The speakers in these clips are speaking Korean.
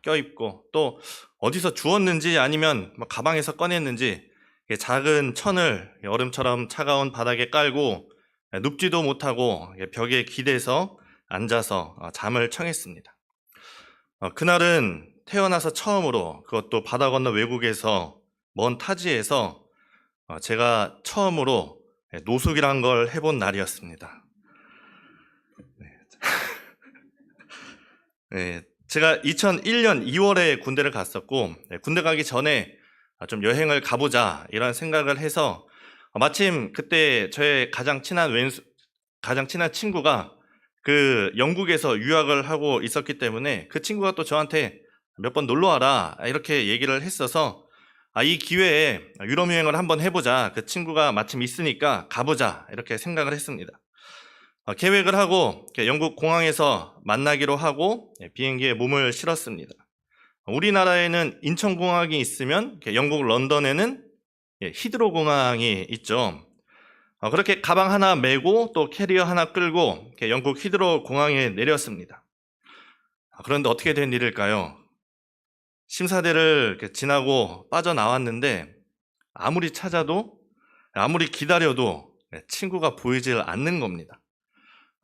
껴입고 또 어디서 주웠는지 아니면 가방에서 꺼냈는지 작은 천을 여름처럼 차가운 바닥에 깔고 눕지도 못하고 벽에 기대서 앉아서 잠을 청했습니다. 그날은 태어나서 처음으로, 그것도 바다 건너 외국에서 먼 타지에서 제가 처음으로 노숙이란 걸 해본 날이었습니다. 네, 제가 2001년 2월에 군대를 갔었고, 군대 가기 전에 좀 여행을 가보자 이런 생각을 해서 마침 그때 저의 가장 친한 친구가 그 영국에서 유학을 하고 있었기 때문에 그 친구가 또 저한테 몇 번 놀러 와라 이렇게 얘기를 했어서 이 기회에 유럽 여행을 한번 해보자, 그 친구가 마침 있으니까 가보자 이렇게 생각을 했습니다. 계획을 하고 영국 공항에서 만나기로 하고 비행기에 몸을 실었습니다. 우리나라에는 인천공항이 있으면 영국 런던에는 히드로 공항이 있죠. 그렇게 가방 하나 메고 또 캐리어 하나 끌고 영국 히드로 공항에 내렸습니다. 그런데 어떻게 된 일일까요? 심사대를 지나고 빠져나왔는데 아무리 찾아도 아무리 기다려도 친구가 보이질 않는 겁니다.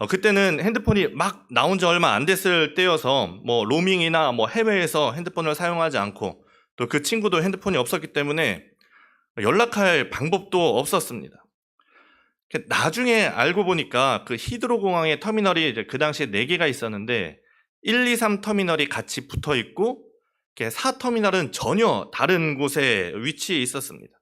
그때는 핸드폰이 막 나온 지 얼마 안 됐을 때여서 로밍이나 해외에서 핸드폰을 사용하지 않고 또 그 친구도 핸드폰이 없었기 때문에 연락할 방법도 없었습니다. 나중에 알고 보니까 그 히드로 공항의 터미널이 그 당시에 4개가 있었는데 1, 2, 3 터미널이 같이 붙어 있고 4 터미널은 전혀 다른 곳에 위치해 있었습니다.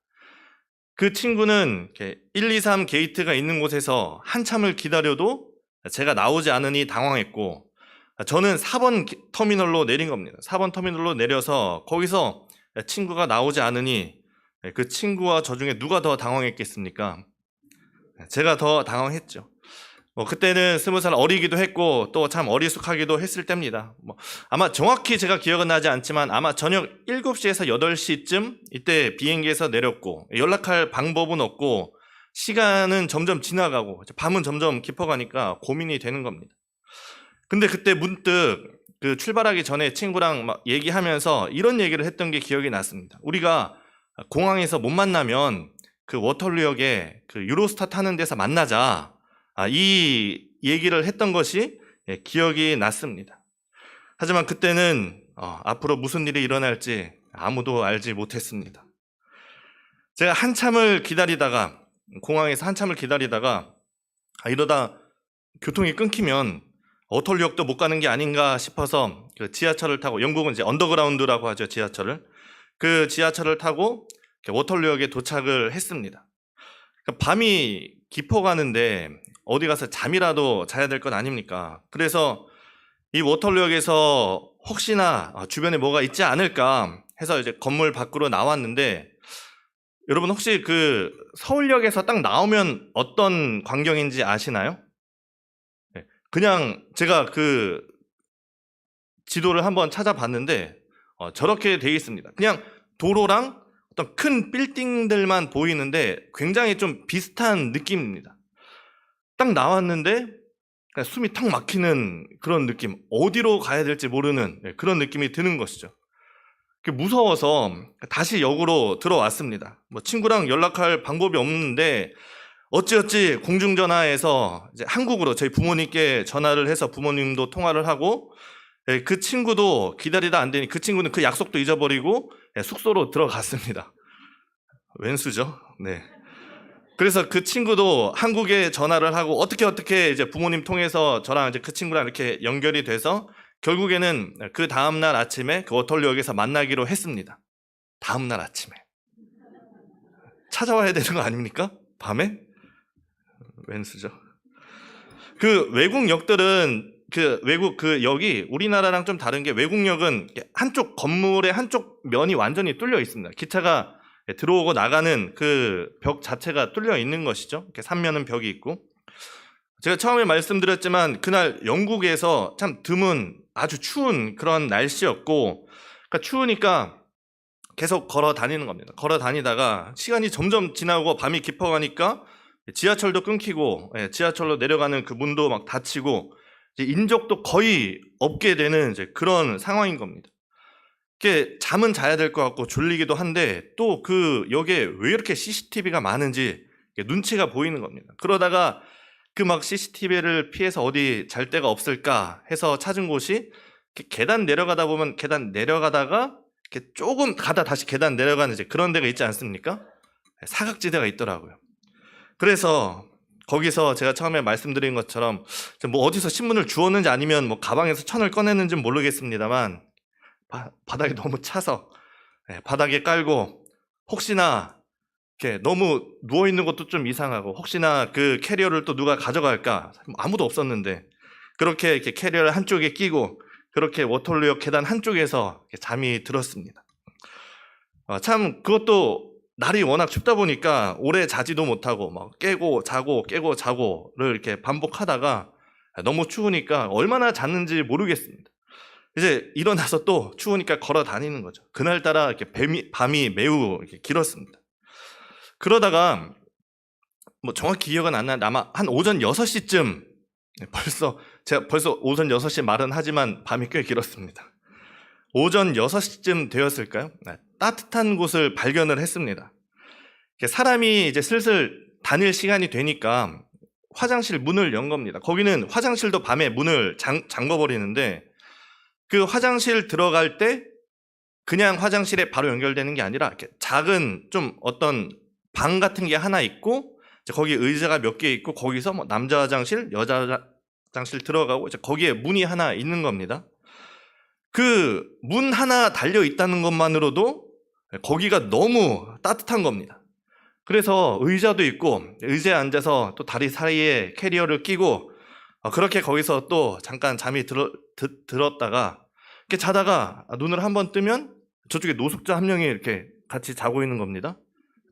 그 친구는 1, 2, 3 게이트가 있는 곳에서 한참을 기다려도 제가 나오지 않으니 당황했고, 저는 4번 터미널로 내린 겁니다. 4번 터미널로 내려서 거기서 친구가 나오지 않으니 그 친구와 저 중에 누가 더 당황했겠습니까? 제가 더 당황했죠. 그때는 20살 어리기도 했고 또 참 어리숙하기도 했을 때입니다. 아마 정확히 제가 기억은 나지 않지만 아마 저녁 7시에서 8시쯤 이때 비행기에서 내렸고 연락할 방법은 없고 시간은 점점 지나가고 밤은 점점 깊어가니까 고민이 되는 겁니다. 근데 그때 문득 그 출발하기 전에 친구랑 막 얘기하면서 이런 얘기를 했던 게 기억이 났습니다. 우리가 공항에서 못 만나면 그 워털루역에 그 유로스타 타는 데서 만나자. 이 얘기를 했던 것이 기억이 났습니다. 하지만 그때는 앞으로 무슨 일이 일어날지 아무도 알지 못했습니다. 제가 한참을 기다리다가 공항에서 한참을 기다리다가 이러다 교통이 끊기면 워털루역도 못 가는 게 아닌가 싶어서 그 지하철을 타고, 영국은 이제 언더그라운드라고 하죠, 지하철을. 그 지하철을 타고 워털루역에 도착을 했습니다. 밤이 깊어가는데 어디 가서 잠이라도 자야 될 것 아닙니까? 그래서 이 워털루역에서 혹시나 주변에 뭐가 있지 않을까 해서 이제 건물 밖으로 나왔는데, 여러분 혹시 그 서울역에서 딱 나오면 어떤 광경인지 아시나요? 그냥 제가 그 지도를 한번 찾아봤는데 저렇게 돼 있습니다. 그냥 도로랑 어떤 큰 빌딩들만 보이는데 굉장히 좀 비슷한 느낌입니다. 딱 나왔는데 숨이 턱 막히는 그런 느낌, 어디로 가야 될지 모르는 그런 느낌이 드는 것이죠. 무서워서 다시 역으로 들어왔습니다. 친구랑 연락할 방법이 없는데 어찌어찌 공중전화에서 이제 한국으로 저희 부모님께 전화를 해서 부모님도 통화를 하고, 그 친구도 기다리다 안 되니 그 친구는 그 약속도 잊어버리고 숙소로 들어갔습니다. 웬수죠? 네. 그래서 그 친구도 한국에 전화를 하고 어떻게 이제 부모님 통해서 저랑 이제 그 친구랑 이렇게 연결이 돼서 결국에는 그 다음날 아침에 그 워털루역에서 만나기로 했습니다. 다음날 아침에. 찾아와야 되는 거 아닙니까? 밤에? 웬수죠? 그 외국 역들은 외국 그 역이 우리나라랑 좀 다른 게, 외국역은 한쪽 건물의 한쪽 면이 완전히 뚫려 있습니다. 기차가 들어오고 나가는 그 벽 자체가 뚫려 있는 것이죠. 이렇게 3면은 벽이 있고. 제가 처음에 말씀드렸지만 그날 영국에서 참 드문 아주 추운 그런 날씨였고, 그러니까 추우니까 계속 걸어 다니는 겁니다. 걸어 다니다가 시간이 점점 지나고 밤이 깊어가니까 지하철도 끊기고 지하철로 내려가는 그 문도 막 닫히고 인적도 거의 없게 되는 이제 그런 상황인 겁니다. 이게 잠은 자야 될 것 같고 졸리기도 한데 또 여기에 왜 이렇게 CCTV가 많은지 눈치가 보이는 겁니다. 그러다가 그 막 CCTV를 피해서 어디 잘 데가 없을까 해서 찾은 곳이 계단 내려가다 보면 계단 내려가다가 이렇게 조금 가다 다시 계단 내려가는 이제 그런 데가 있지 않습니까? 사각지대가 있더라고요. 그래서 거기서 제가 처음에 말씀드린 것처럼 뭐 어디서 신문을 주웠는지 아니면 뭐 가방에서 천을 꺼냈는지는 모르겠습니다만 바닥이 너무 차서 바닥에 깔고 혹시나 이렇게 너무 누워 있는 것도 좀 이상하고 혹시나 그 캐리어를 또 누가 가져갈까 아무도 없었는데 그렇게 이렇게 캐리어를 한쪽에 끼고 그렇게 워털루역 계단 한쪽에서 잠이 들었습니다. 참 그것도 날이 워낙 춥다 보니까 오래 자지도 못하고 막 깨고 자고 깨고 자고를 이렇게 반복하다가 너무 추우니까 얼마나 잤는지 모르겠습니다. 이제 일어나서 또 추우니까 걸어 다니는 거죠. 그날따라 이렇게 밤이 매우 이렇게 길었습니다. 그러다가 뭐 정확히 기억은 안 나는데 아마 한 오전 6시쯤 제가 벌써 오전 6시에 말은 하지만 밤이 꽤 길었습니다. 오전 6시쯤 되었을까요? 따뜻한 곳을 발견을 했습니다. 사람이 이제 슬슬 다닐 시간이 되니까 화장실 문을 연 겁니다. 거기는 화장실도 밤에 문을 잠궈버리는데 그 화장실 들어갈 때 그냥 화장실에 바로 연결되는 게 아니라 이렇게 작은 좀 어떤 방 같은 게 하나 있고 거기 의자가 몇 개 있고 거기서 뭐 남자 화장실, 여자 화장실 들어가고 이제 거기에 문이 하나 있는 겁니다. 그 문 하나 달려 있다는 것만으로도 거기가 너무 따뜻한 겁니다. 그래서 의자도 있고 의자에 앉아서 또 다리 사이에 캐리어를 끼고 그렇게 거기서 또 잠깐 잠이 들었다가 이렇게 자다가 눈을 한번 뜨면 저쪽에 노숙자 한 명이 이렇게 같이 자고 있는 겁니다.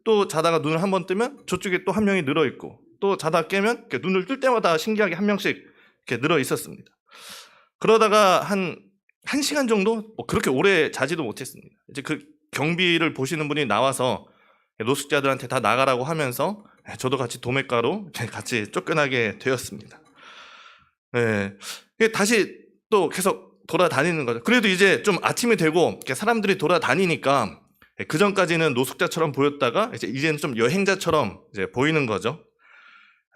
또 자다가 눈을 한번 뜨면 저쪽에 또 한 명이 늘어 있고 또 자다 깨면 이렇게 눈을 뜰 때마다 신기하게 한 명씩 이렇게 늘어 있었습니다. 그러다가 한 1시간 정도 그렇게 오래 자지도 못했습니다. 이제 그 경비를 보시는 분이 나와서 노숙자들한테 다 나가라고 하면서 저도 같이 도매가로 같이 쫓겨나게 되었습니다. 다시 또 계속 돌아다니는 거죠. 그래도 이제 좀 아침이 되고 사람들이 돌아다니니까 그 전까지는 노숙자처럼 보였다가 이제는 좀 여행자처럼 이제 보이는 거죠.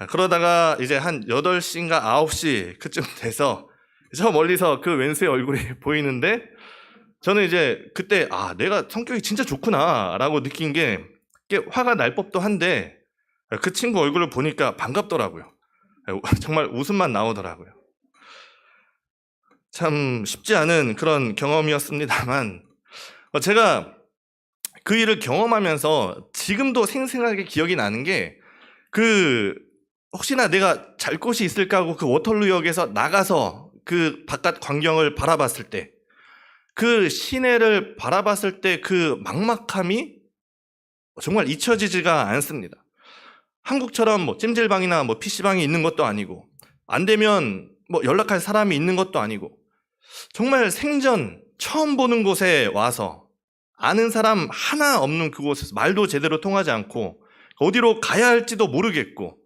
그러다가 이제 한 8시인가 9시 그쯤 돼서 저 멀리서 그 왼수의 얼굴이 보이는데 저는 이제 그때 내가 성격이 진짜 좋구나 라고 느낀 게 화가 날 법도 한데 그 친구 얼굴을 보니까 반갑더라고요. 정말 웃음만 나오더라고요. 참 쉽지 않은 그런 경험이었습니다만 제가 그 일을 경험하면서 지금도 생생하게 기억이 나는 게 혹시나 내가 잘 곳이 있을까 하고 그 워털루역에서 나가서 그 바깥 광경을 바라봤을 때 그 시내를 바라봤을 때 그 막막함이 정말 잊혀지지가 않습니다. 한국처럼 뭐 찜질방이나 뭐 PC방이 있는 것도 아니고 안 되면 뭐 연락할 사람이 있는 것도 아니고 정말 생전 처음 보는 곳에 와서 아는 사람 하나 없는 그곳에서 말도 제대로 통하지 않고 어디로 가야 할지도 모르겠고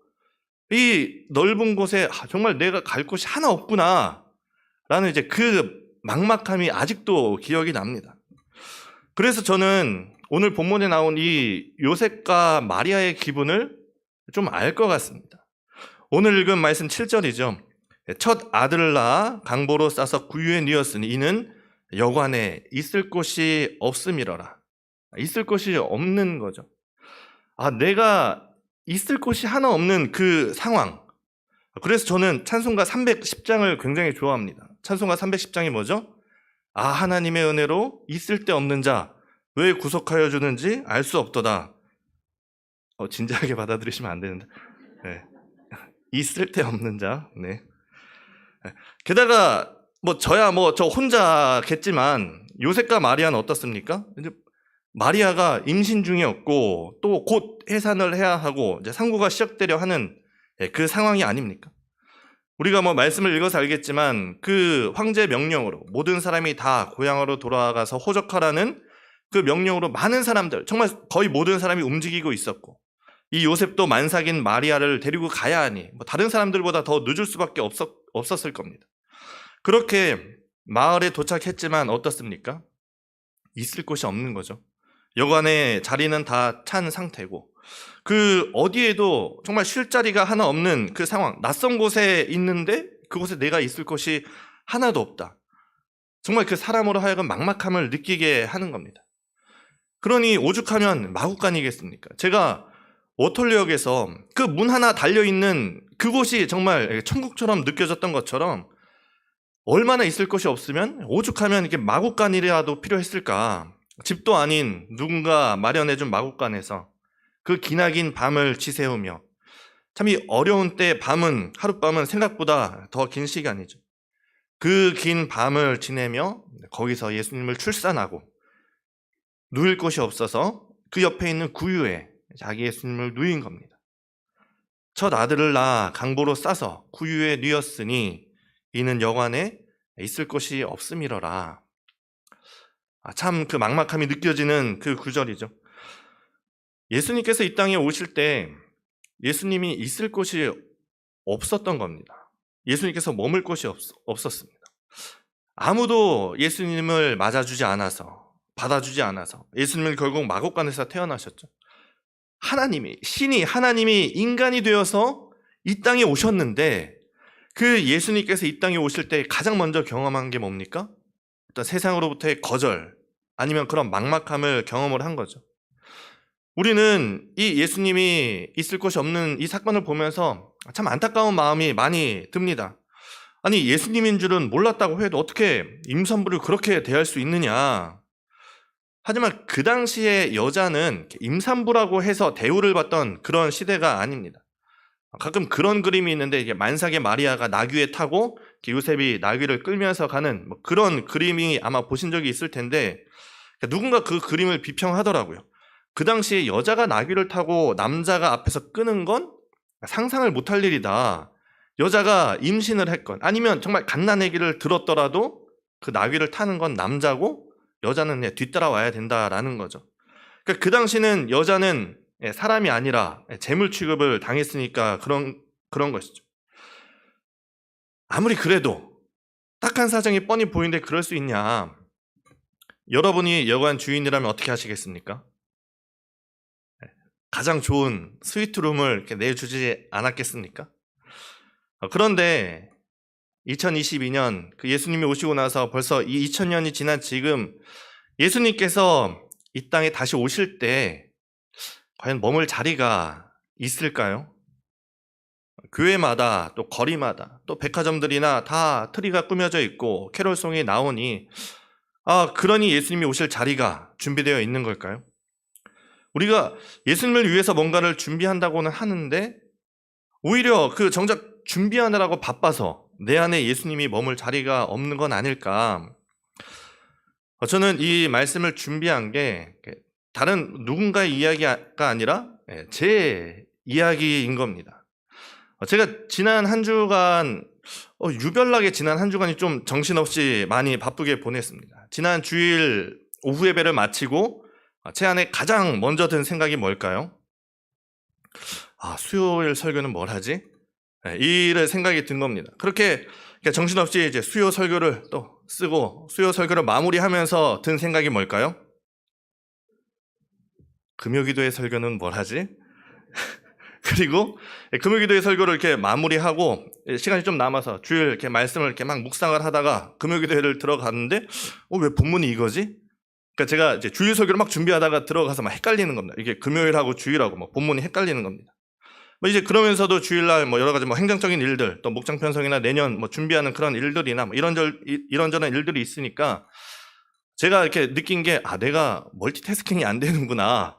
이 넓은 곳에 정말 내가 갈 곳이 하나 없구나 라는 이제 그 막막함이 아직도 기억이 납니다. 그래서 저는 오늘 본문에 나온 이 요셉과 마리아의 기분을 좀 알 것 같습니다. 오늘 읽은 말씀 7절이죠. 첫 아들을 낳아 강보로 싸서 구유에 뉘었으니 이는 여관에 있을 곳이 없음이러라. 있을 곳이 없는 거죠. 내가 있을 곳이 하나 없는 그 상황. 그래서 저는 찬송가 310장을 굉장히 좋아합니다. 찬송가 310장이 뭐죠? 하나님의 은혜로 있을 데 없는 자 왜 구속하여 주는지 알 수 없도다. 진지하게 받아들이시면 안 되는데. 네. 있을 데 없는 자. 네. 게다가 저야 저 혼자겠지만 요셉과 마리아는 어떻습니까? 이제 마리아가 임신 중이었고 또 곧 해산을 해야 하고 이제 상고가 시작되려 하는 그 상황이 아닙니까? 우리가 말씀을 읽어서 알겠지만 그 황제 명령으로 모든 사람이 다 고향으로 돌아가서 호적하라는 그 명령으로 많은 사람들, 정말 거의 모든 사람이 움직이고 있었고 이 요셉도 만삭인 마리아를 데리고 가야 하니 다른 사람들보다 더 늦을 수밖에 없었을 겁니다. 그렇게 마을에 도착했지만 어떻습니까? 있을 곳이 없는 거죠. 여관의 자리는 다 찬 상태고 그 어디에도 정말 쉴 자리가 하나 없는 그 상황, 낯선 곳에 있는데 그곳에 내가 있을 곳이 하나도 없다. 정말 그 사람으로 하여금 막막함을 느끼게 하는 겁니다. 그러니 오죽하면 마구간이겠습니까? 제가 워털리역에서 그 문 하나 달려있는 그곳이 정말 천국처럼 느껴졌던 것처럼 얼마나 있을 곳이 없으면 오죽하면 이렇게 마구간이라도 필요했을까? 집도 아닌 누군가 마련해준 마구간에서 그 기나긴 밤을 지새우며 참 이 어려운 때 밤은 하룻밤은 생각보다 더 긴 시간이죠. 그 긴 밤을 지내며 거기서 예수님을 출산하고 누일 곳이 없어서 그 옆에 있는 구유에 자기 예수님을 누인 겁니다. 첫 아들을 낳아 강보로 싸서 구유에 누였으니 이는 여관에 있을 곳이 없음이러라. 참 그 막막함이 느껴지는 그 구절이죠. 예수님께서 이 땅에 오실 때 예수님이 있을 곳이 없었던 겁니다. 예수님께서 머물 곳이 없었습니다. 아무도 예수님을 맞아주지 않아서, 받아주지 않아서 예수님을 결국 마곡간에서 태어나셨죠. 신이 하나님이 인간이 되어서 이 땅에 오셨는데 그 예수님께서 이 땅에 오실 때 가장 먼저 경험한 게 뭡니까? 어떤 세상으로부터의 거절 아니면 그런 막막함을 경험을 한 거죠. 우리는 이 예수님이 있을 곳이 없는 이 사건을 보면서 참 안타까운 마음이 많이 듭니다. 아니 예수님인 줄은 몰랐다고 해도 어떻게 임산부를 그렇게 대할 수 있느냐. 하지만 그 당시에 여자는 임산부라고 해서 대우를 받던 그런 시대가 아닙니다. 가끔 그런 그림이 있는데 이게 만삭의 마리아가 나귀에 타고 요셉이 나귀를 끌면서 가는 그런 그림이 아마 보신 적이 있을 텐데 누군가 그 그림을 비평하더라고요. 그 당시에 여자가 나귀를 타고 남자가 앞에서 끄는 건 상상을 못할 일이다. 여자가 임신을 했건 아니면 정말 갓난아기를 들었더라도 그 나귀를 타는 건 남자고 여자는 뒤따라와야 된다라는 거죠. 그러니까 그 당시는 여자는 사람이 아니라 재물 취급을 당했으니까 그런 것이죠. 아무리 그래도 딱한 사정이 뻔히 보이는데 그럴 수 있냐. 여러분이 여관 주인이라면 어떻게 하시겠습니까? 가장 좋은 스위트룸을 이렇게 내주지 않았겠습니까? 그런데 2022년 그 예수님이 오시고 나서 벌써 이 2000년이 지난 지금 예수님께서 이 땅에 다시 오실 때 과연 머물 자리가 있을까요? 교회마다 또 거리마다 또 백화점들이나 다 트리가 꾸며져 있고 캐롤송이 나오니 그러니 예수님이 오실 자리가 준비되어 있는 걸까요? 우리가 예수님을 위해서 뭔가를 준비한다고는 하는데 오히려 그 정작 준비하느라고 바빠서 내 안에 예수님이 머물 자리가 없는 건 아닐까. 저는 이 말씀을 준비한 게 다른 누군가의 이야기가 아니라 제 이야기인 겁니다. 제가 지난 한 주간 유별나게 지난 한 주간이 좀 정신없이 많이 바쁘게 보냈습니다. 지난 주일 오후 예배를 마치고 제 안에 가장 먼저 든 생각이 뭘까요? 수요일 설교는 뭘 하지? 이를 생각이 든 겁니다. 그렇게 정신없이 이제 수요 설교를 또 쓰고 수요 설교를 마무리하면서 든 생각이 뭘까요? 금요기도의 설교는 뭘 하지? 그리고 금요기도의 설교를 이렇게 마무리하고 시간이 좀 남아서 주일 이렇게 말씀을 이렇게 막 묵상을 하다가 금요기도회를 들어갔는데 왜 본문이 이거지? 그러니까 제가 이제 주일 설교를 막 준비하다가 들어가서 막 헷갈리는 겁니다. 이게 금요일하고 주일하고 본문이 헷갈리는 겁니다. 이제 그러면서도 주일날 여러 가지 행정적인 일들, 또 목장 편성이나 내년 준비하는 그런 일들이나 이런저런 일들이 있으니까 제가 이렇게 느낀 게 내가 멀티태스킹이 안 되는구나.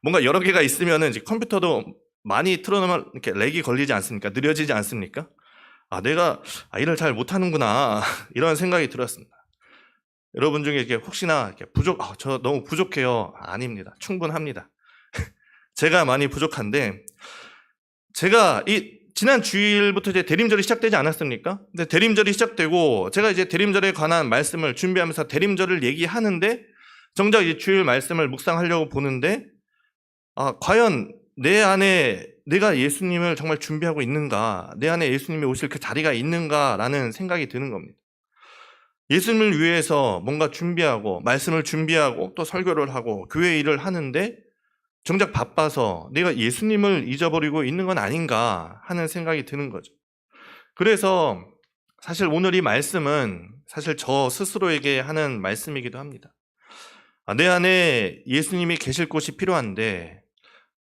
뭔가 여러 개가 있으면은 이제 컴퓨터도 많이 틀어놓으면 이렇게 렉이 걸리지 않습니까? 느려지지 않습니까? 내가 일을 잘 못하는구나 이런 생각이 들었습니다. 여러분 중에 이렇게 혹시나 이렇게 저 너무 부족해요. 아닙니다. 충분합니다. 제가 많이 부족한데 제가 지난 주일부터 이제 대림절이 시작되지 않았습니까? 근데 대림절이 시작되고 제가 이제 대림절에 관한 말씀을 준비하면서 대림절을 얘기하는데 정작 이 주일 말씀을 묵상하려고 보는데 과연 내 안에 내가 예수님을 정말 준비하고 있는가? 내 안에 예수님이 오실 그 자리가 있는가라는 생각이 드는 겁니다. 예수님을 위해서 뭔가 준비하고 말씀을 준비하고 또 설교를 하고 교회 일을 하는데 정작 바빠서 내가 예수님을 잊어버리고 있는 건 아닌가 하는 생각이 드는 거죠. 그래서 사실 오늘 이 말씀은 사실 저 스스로에게 하는 말씀이기도 합니다. 내 안에 예수님이 계실 곳이 필요한데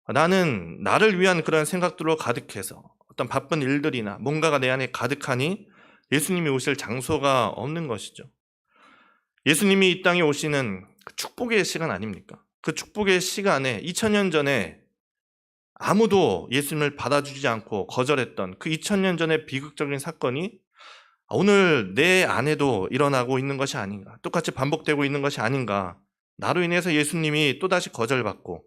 나는 나를 위한 그런 생각들로 가득해서 어떤 바쁜 일들이나 뭔가가 내 안에 가득하니 예수님이 오실 장소가 없는 것이죠. 예수님이 이 땅에 오시는 그 축복의 시간 아닙니까? 그 축복의 시간에 2000년 전에 아무도 예수님을 받아주지 않고 거절했던 그 2000년 전의 비극적인 사건이 오늘 내 안에도 일어나고 있는 것이 아닌가, 똑같이 반복되고 있는 것이 아닌가, 나로 인해서 예수님이 또다시 거절받고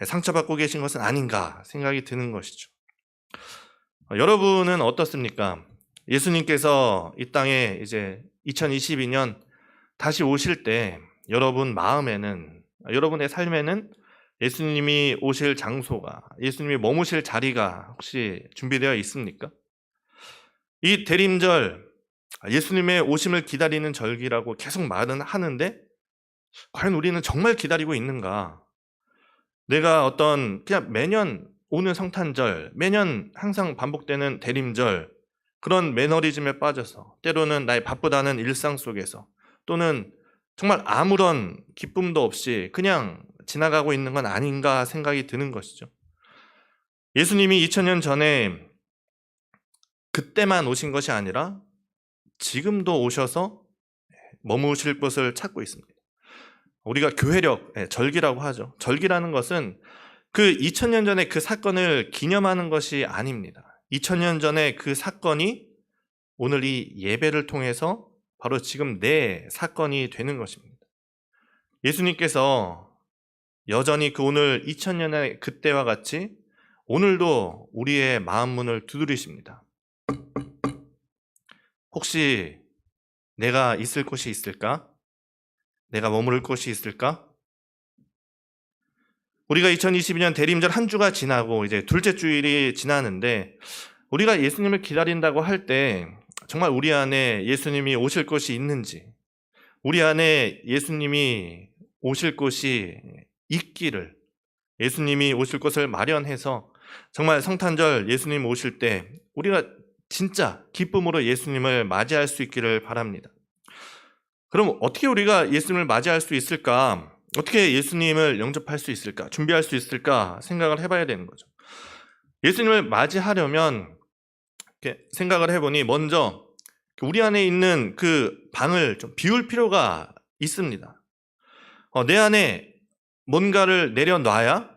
상처받고 계신 것은 아닌가 생각이 드는 것이죠. 여러분은 어떻습니까? 예수님께서 이 땅에 이제 2022년 다시 오실 때 여러분 마음에는, 여러분의 삶에는 예수님이 오실 장소가, 예수님이 머무실 자리가 혹시 준비되어 있습니까? 이 대림절, 예수님의 오심을 기다리는 절기라고 계속 말은 하는데 과연 우리는 정말 기다리고 있는가? 내가 어떤 그냥 매년 오는 성탄절, 매년 항상 반복되는 대림절, 그런 매너리즘에 빠져서 때로는 나의 바쁘다는 일상 속에서 또는 정말 아무런 기쁨도 없이 그냥 지나가고 있는 건 아닌가 생각이 드는 것이죠. 예수님이 2000년 전에 그때만 오신 것이 아니라 지금도 오셔서 머무실 곳을 찾고 있습니다. 우리가 교회력, 절기라고 하죠. 절기라는 것은 그 2000년 전에 그 사건을 기념하는 것이 아닙니다. 2000년 전에 그 사건이 오늘 이 예배를 통해서 바로 지금 내 사건이 되는 것입니다. 예수님께서 여전히 그 오늘 2000년의 그때와 같이 오늘도 우리의 마음 문을 두드리십니다. 혹시 내가 있을 곳이 있을까? 내가 머무를 곳이 있을까? 우리가 2022년 대림절 한 주가 지나고 이제 둘째 주일이 지나는데 우리가 예수님을 기다린다고 할 때 정말 우리 안에 예수님이 오실 곳이 있는지, 우리 안에 예수님이 오실 곳이 있기를, 예수님이 오실 곳을 마련해서 정말 성탄절 예수님 오실 때 우리가 진짜 기쁨으로 예수님을 맞이할 수 있기를 바랍니다. 그럼 어떻게 우리가 예수님을 맞이할 수 있을까? 어떻게 예수님을 영접할 수 있을까? 준비할 수 있을까? 생각을 해봐야 되는 거죠. 예수님을 맞이하려면 이렇게 생각을 해보니 먼저 우리 안에 있는 그 방을 좀 비울 필요가 있습니다. 내 안에 뭔가를 내려놔야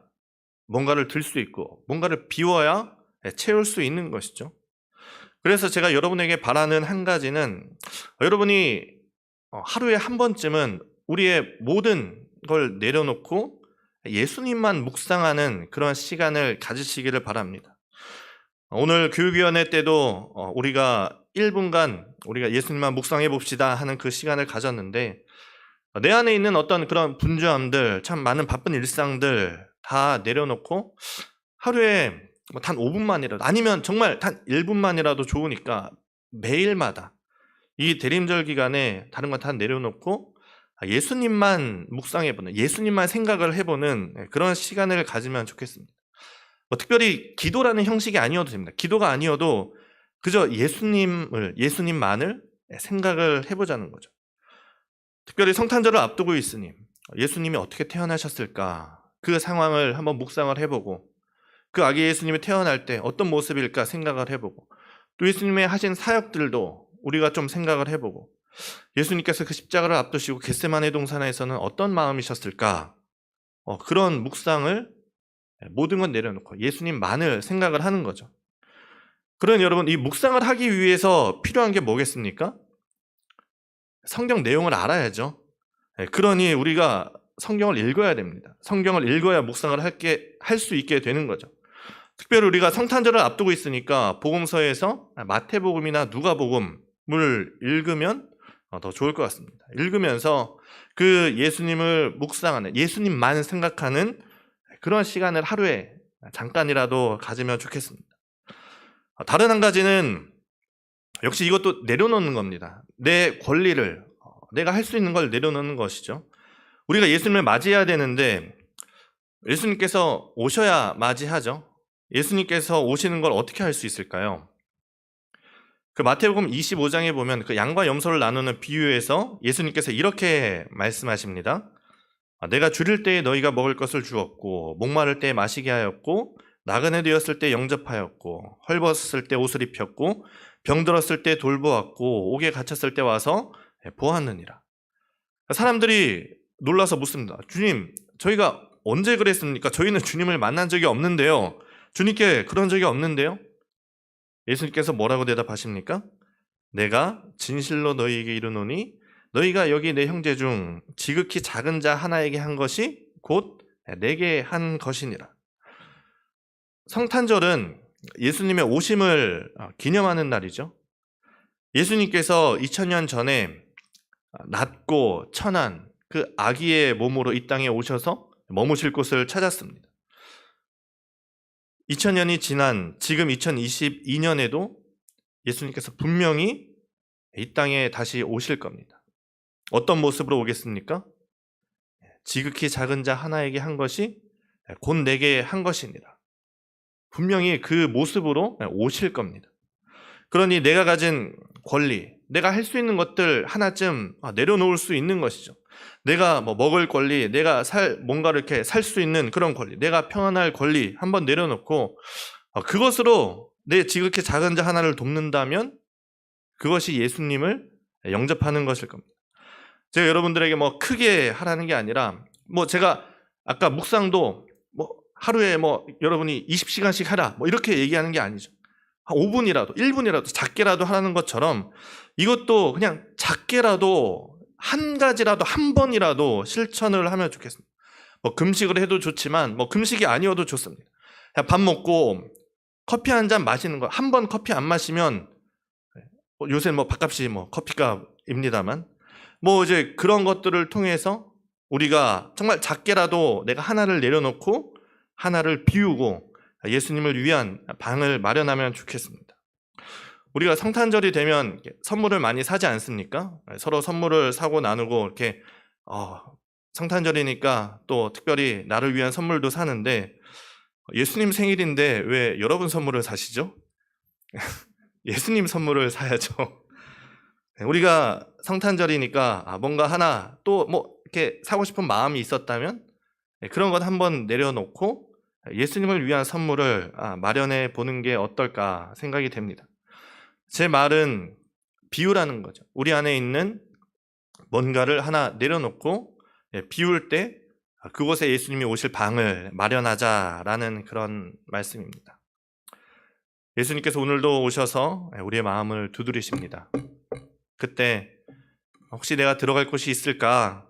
뭔가를 들 수 있고 뭔가를 비워야 채울 수 있는 것이죠. 그래서 제가 여러분에게 바라는 한 가지는 여러분이 하루에 한 번쯤은 우리의 모든 걸 내려놓고 예수님만 묵상하는 그런 시간을 가지시기를 바랍니다. 오늘 교육위원회 때도 우리가 1분간 우리가 예수님만 묵상해 봅시다 하는 그 시간을 가졌는데 내 안에 있는 어떤 그런 분주함들, 참 많은 바쁜 일상들 다 내려놓고 하루에 단 5분만이라도 아니면 정말 단 1분만이라도 좋으니까 매일마다 이 대림절 기간에 다른 건 다 내려놓고 예수님만 묵상해보는, 예수님만 생각을 해보는 그런 시간을 가지면 좋겠습니다. 특별히 기도라는 형식이 아니어도 됩니다. 기도가 아니어도 그저 예수님만을 생각을 해보자는 거죠. 특별히 성탄절을 앞두고 있으니 예수님이 어떻게 태어나셨을까? 그 상황을 한번 묵상을 해보고 그 아기 예수님이 태어날 때 어떤 모습일까 생각을 해보고 또 예수님의 하신 사역들도 우리가 좀 생각을 해보고 예수님께서 그 십자가를 앞두시고 겟세마네 동산에서는 어떤 마음이셨을까? 그런 묵상을 모든 건 내려놓고 예수님만을 생각을 하는 거죠. 그러니 여러분 이 묵상을 하기 위해서 필요한 게 뭐겠습니까? 성경 내용을 알아야죠. 그러니 우리가 성경을 읽어야 됩니다. 성경을 읽어야 묵상을 할 수 있게 되는 거죠. 특별히 우리가 성탄절을 앞두고 있으니까 복음서에서 마태복음이나 누가복음을 읽으면 더 좋을 것 같습니다. 읽으면서 그 예수님을 묵상하는, 예수님만 생각하는 그런 시간을 하루에 잠깐이라도 가지면 좋겠습니다. 다른 한 가지는 역시 이것도 내려놓는 겁니다. 내 권리를, 내가 할 수 있는 걸 내려놓는 것이죠. 우리가 예수님을 맞이해야 되는데 예수님께서 오셔야 맞이하죠. 예수님께서 오시는 걸 어떻게 할 수 있을까요? 그 마태복음 25장에 보면 그 양과 염소를 나누는 비유에서 예수님께서 이렇게 말씀하십니다. 내가 줄일 때에 너희가 먹을 것을 주었고 목마를 때에 마시게 하였고 나그네 되었을 때 영접하였고 헐벗었을 때 옷을 입혔고 병들었을 때 돌보았고 옥에 갇혔을 때 와서 보았느니라. 사람들이 놀라서 묻습니다. 주님, 저희가 언제 그랬습니까? 저희는 주님을 만난 적이 없는데요. 주님께 그런 적이 없는데요. 예수님께서 뭐라고 대답하십니까? 내가 진실로 너희에게 이르노니 너희가 여기 내 형제 중 지극히 작은 자 하나에게 한 것이 곧 내게 한 것이니라. 성탄절은 예수님의 오심을 기념하는 날이죠. 예수님께서 2000년 전에 낮고 천한 그 아기의 몸으로 이 땅에 오셔서 머무실 곳을 찾았습니다. 2000년이 지난 지금 2022년에도 예수님께서 분명히 이 땅에 다시 오실 겁니다. 어떤 모습으로 오겠습니까? 지극히 작은 자 하나에게 한 것이 곧 내게 한 것이니라. 분명히 그 모습으로 오실 겁니다. 그러니 내가 가진 권리, 내가 할 수 있는 것들 하나쯤 내려놓을 수 있는 것이죠. 내가 먹을 권리, 내가 뭔가를 이렇게 살 수 있는 그런 권리, 내가 평안할 권리 한번 내려놓고 그것으로 내 지극히 작은 자 하나를 돕는다면 그것이 예수님을 영접하는 것일 겁니다. 제가 여러분들에게 크게 하라는 게 아니라 제가 아까 묵상도 하루에 여러분이 20시간씩 하라 이렇게 얘기하는 게 아니죠. 한 5분이라도 1분이라도 작게라도 하라는 것처럼 이것도 그냥 작게라도 한 가지라도 한 번이라도 실천을 하면 좋겠습니다. 금식을 해도 좋지만 금식이 아니어도 좋습니다. 그냥 밥 먹고 커피 한 잔 마시는 거, 한 번 커피 안 마시면 요새 밥값이 커피값입니다만 이제 그런 것들을 통해서 우리가 정말 작게라도 내가 하나를 내려놓고 하나를 비우고 예수님을 위한 방을 마련하면 좋겠습니다. 우리가 성탄절이 되면 선물을 많이 사지 않습니까? 서로 선물을 사고 나누고 이렇게 성탄절이니까 또 특별히 나를 위한 선물도 사는데 예수님 생일인데 왜 여러분 선물을 사시죠? 예수님 선물을 사야죠. 우리가 성탄절이니까 뭔가 하나 또 이렇게 사고 싶은 마음이 있었다면 그런 것 한번 내려놓고 예수님을 위한 선물을 마련해 보는 게 어떨까 생각이 됩니다. 제 말은 비우라는 거죠. 우리 안에 있는 뭔가를 하나 내려놓고 비울 때 그곳에 예수님이 오실 방을 마련하자라는 그런 말씀입니다. 예수님께서 오늘도 오셔서 우리의 마음을 두드리십니다. 그때 혹시 내가 들어갈 곳이 있을까?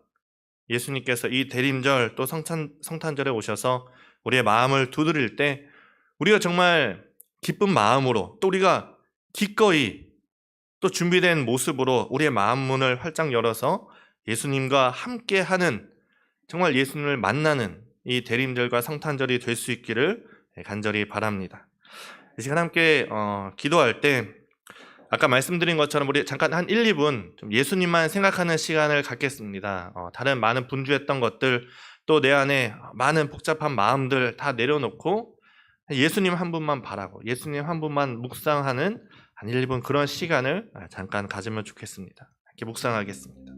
예수님께서 이 대림절 또 성탄절에 오셔서 우리의 마음을 두드릴 때 우리가 정말 기쁜 마음으로 또 우리가 기꺼이 또 준비된 모습으로 우리의 마음 문을 활짝 열어서 예수님과 함께하는 정말 예수님을 만나는 이 대림절과 성탄절이 될 수 있기를 간절히 바랍니다. 이 시간 함께 기도할 때 아까 말씀드린 것처럼 우리 잠깐 한 1, 2분 좀 예수님만 생각하는 시간을 갖겠습니다. 다른 많은 분주했던 것들 또 내 안에 많은 복잡한 마음들 다 내려놓고 예수님 한 분만 바라고 예수님 한 분만 묵상하는 한 1, 2분 그런 시간을 잠깐 가지면 좋겠습니다. 이렇게 묵상하겠습니다.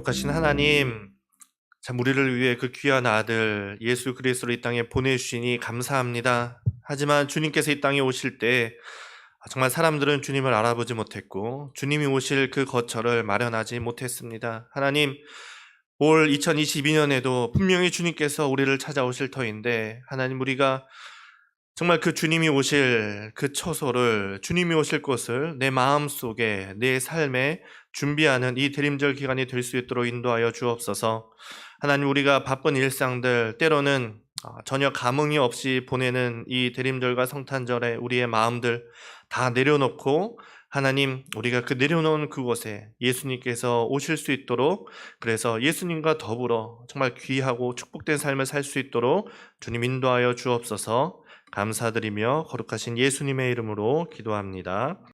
거룩하신 하나님, 참 우리를 위해 그 귀한 아들 예수 그리스도를 이 땅에 보내주시니 감사합니다. 하지만 주님께서 이 땅에 오실 때 정말 사람들은 주님을 알아보지 못했고 주님이 오실 그 거처를 마련하지 못했습니다. 하나님, 올 2022년에도 분명히 주님께서 우리를 찾아오실 터인데 하나님, 우리가 정말 그 주님이 오실 그 처소를, 주님이 오실 곳을 내 마음속에, 내 삶에 준비하는 이 대림절 기간이 될 수 있도록 인도하여 주옵소서. 하나님, 우리가 바쁜 일상들, 때로는 전혀 감흥이 없이 보내는 이 대림절과 성탄절에 우리의 마음들 다 내려놓고 하나님, 우리가 그 내려놓은 그곳에 예수님께서 오실 수 있도록, 그래서 예수님과 더불어 정말 귀하고 축복된 삶을 살 수 있도록 주님 인도하여 주옵소서. 감사드리며 거룩하신 예수님의 이름으로 기도합니다.